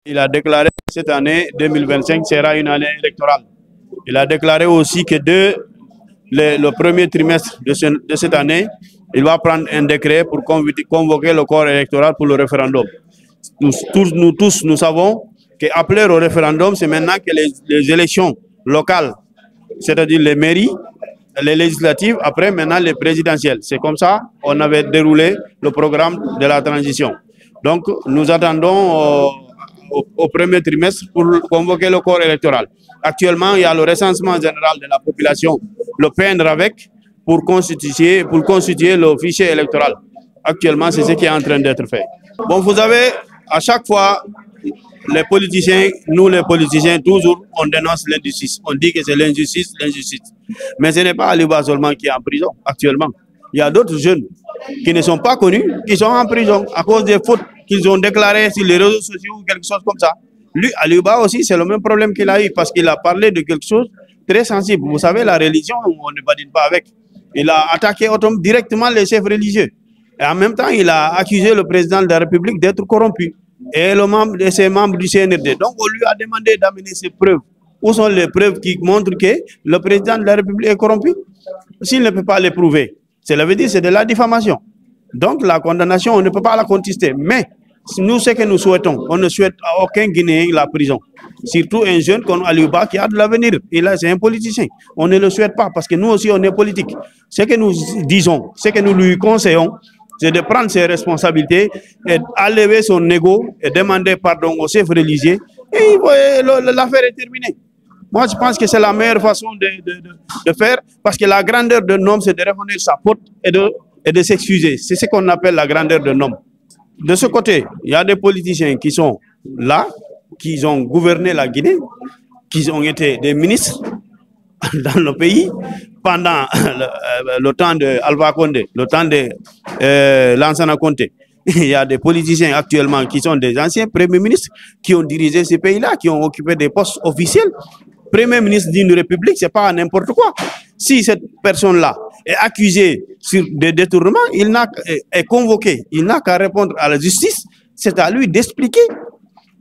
Il a déclaré que cette année 2025 sera une année électorale. Il a déclaré aussi que le premier trimestre de cette année, il va prendre un décret pour convoquer le corps électoral pour le référendum. Nous tous, nous savons qu'appeler au référendum, c'est maintenant que les élections locales, c'est-à-dire les mairies, les législatives, après maintenant les présidentielles. C'est comme ça qu'on avait déroulé le programme de la transition. Donc nous attendons au premier trimestre pour convoquer le corps électoral. Actuellement, il y a le recensement général de la population, le PNRAVEC, pour constituer le fichier électoral. Actuellement, c'est ce qui est en train d'être fait. Bon, vous avez, à chaque fois, les politiciens, nous les politiciens, toujours, on dénonce l'injustice. On dit que c'est l'injustice, l'injustice. Mais ce n'est pas Aliba seulement qui est en prison actuellement. Il y a d'autres jeunes qui ne sont pas connus, qui sont en prison à cause des fautes qu'ils ont déclarées sur les réseaux sociaux ou quelque chose comme ça. Lui, Aliba aussi, c'est le même problème qu'il a eu parce qu'il a parlé de quelque chose de très sensible. Vous savez, la religion, on ne badine pas avec. Il a attaqué directement les chefs religieux. Et en même temps, il a accusé le président de la République d'être corrompu. Et ses membres du CNRD. Donc, on lui a demandé d'amener ses preuves. Où sont les preuves qui montrent que le président de la République est corrompu? S'il ne peut pas les prouver, cela veut dire que c'est de la diffamation. Donc, la condamnation, on ne peut pas la contester. Mais, nous, ce que nous souhaitons, on ne souhaite à aucun Guinéen la prison. Surtout un jeune comme Aliouba qui a de l'avenir. Et là, c'est un politicien. On ne le souhaite pas parce que nous aussi, on est politique. Ce que nous disons, ce que nous lui conseillons, c'est de prendre ses responsabilités et enlever son ego et demander pardon aux chefs religieux. Et l'affaire est terminée. Moi, je pense que c'est la meilleure façon de faire parce que la grandeur d'un homme, c'est de reconnaître sa faute et de s'excuser. C'est ce qu'on appelle la grandeur d'un homme. De ce côté, il y a des politiciens qui sont là, qui ont gouverné la Guinée, qui ont été des ministres dans le pays pendant le temps de Alpha Condé, le temps de Lansana Conté. Il y a des politiciens actuellement qui sont des anciens premiers ministres qui ont dirigé ces pays-là, qui ont occupé des postes officiels. Premier ministre d'une république, ce n'est pas n'importe quoi. Si cette personne-là est accusée sur des détournements, est convoqué, il n'a qu'à répondre à la justice. C'est à lui d'expliquer,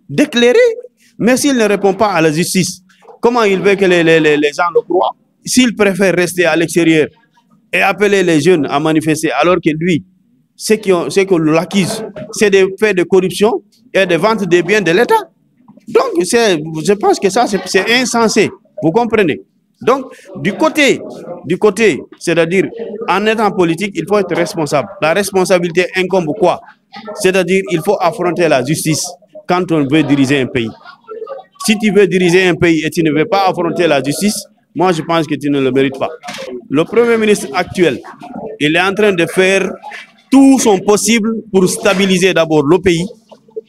d'éclairer. Mais s'il ne répond pas à la justice, comment il veut que les gens le croient? S'il préfère rester à l'extérieur et appeler les jeunes à manifester, alors que lui, ce qu'on l'accuse, c'est des faits de corruption et de vente des biens de l'État. Donc, je pense que ça, c'est insensé. Vous comprenez? Donc, du côté, c'est-à-dire, en étant politique, il faut être responsable. La responsabilité incombe quoi? C'est-à-dire, il faut affronter la justice quand on veut diriger un pays. Si tu veux diriger un pays et tu ne veux pas affronter la justice, moi, je pense que tu ne le mérites pas. Le Premier ministre actuel, il est en train de faire tout son possible pour stabiliser d'abord le pays,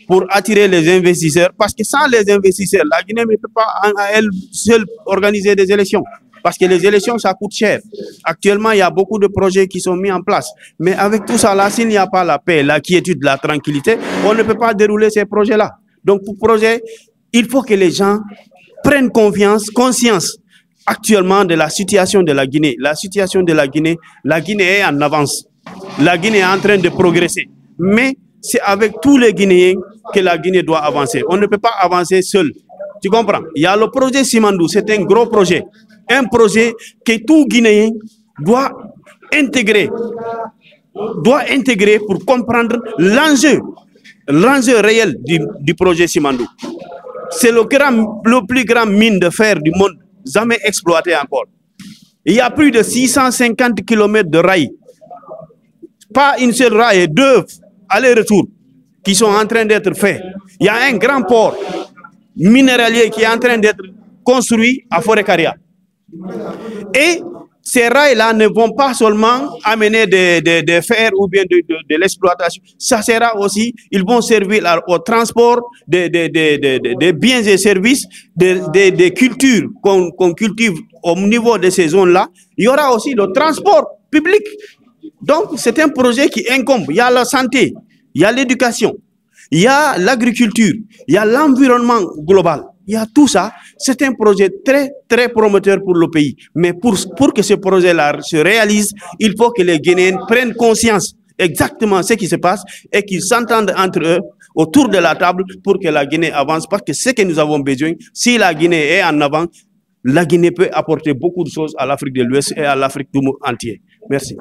pour attirer les investisseurs, parce que sans les investisseurs, la Guinée ne peut pas à elle seule organiser des élections. Parce que les élections, ça coûte cher. Actuellement, il y a beaucoup de projets qui sont mis en place. Mais avec tout ça là, s'il n'y a pas la paix, la quiétude, la tranquillité, on ne peut pas dérouler ces projets-là. Donc, pour projet, il faut que les gens prennent conscience actuellement de la situation de la Guinée. La situation de la Guinée est en avance. La Guinée est en train de progresser. Mais c'est avec tous les Guinéens que la Guinée doit avancer. On ne peut pas avancer seul. Tu comprends? Il y a le projet Simandou, c'est un gros projet. Un projet que tout Guinéen doit intégrer pour comprendre l'enjeu réel du projet Simandou. C'est le plus grand mine de fer du monde, jamais exploité encore. Il y a plus de 650 km de rails. Pas une seule rail, et 2 allers-retour qui sont en train d'être faits. Il y a un grand port minéralier qui est en train d'être construit à Forêt-Caria. Et ces rails-là ne vont pas seulement amener des fers ou bien de l'exploitation. Ça sera aussi, ils vont servir au transport des biens et services, des cultures qu'on cultive au niveau de ces zones-là. Il y aura aussi le transport public. Donc, c'est un projet qui incombe. Il y a la santé, il y a l'éducation, il y a l'agriculture, il y a l'environnement global. Il y a tout ça. C'est un projet très, très prometteur pour le pays. Mais pour que ce projet-là se réalise, il faut que les Guinéens prennent conscience exactement ce qui se passe et qu'ils s'entendent entre eux autour de la table pour que la Guinée avance. Parce que ce que nous avons besoin, si la Guinée est en avant, la Guinée peut apporter beaucoup de choses à l'Afrique de l'Ouest et à l'Afrique tout entière. Merci.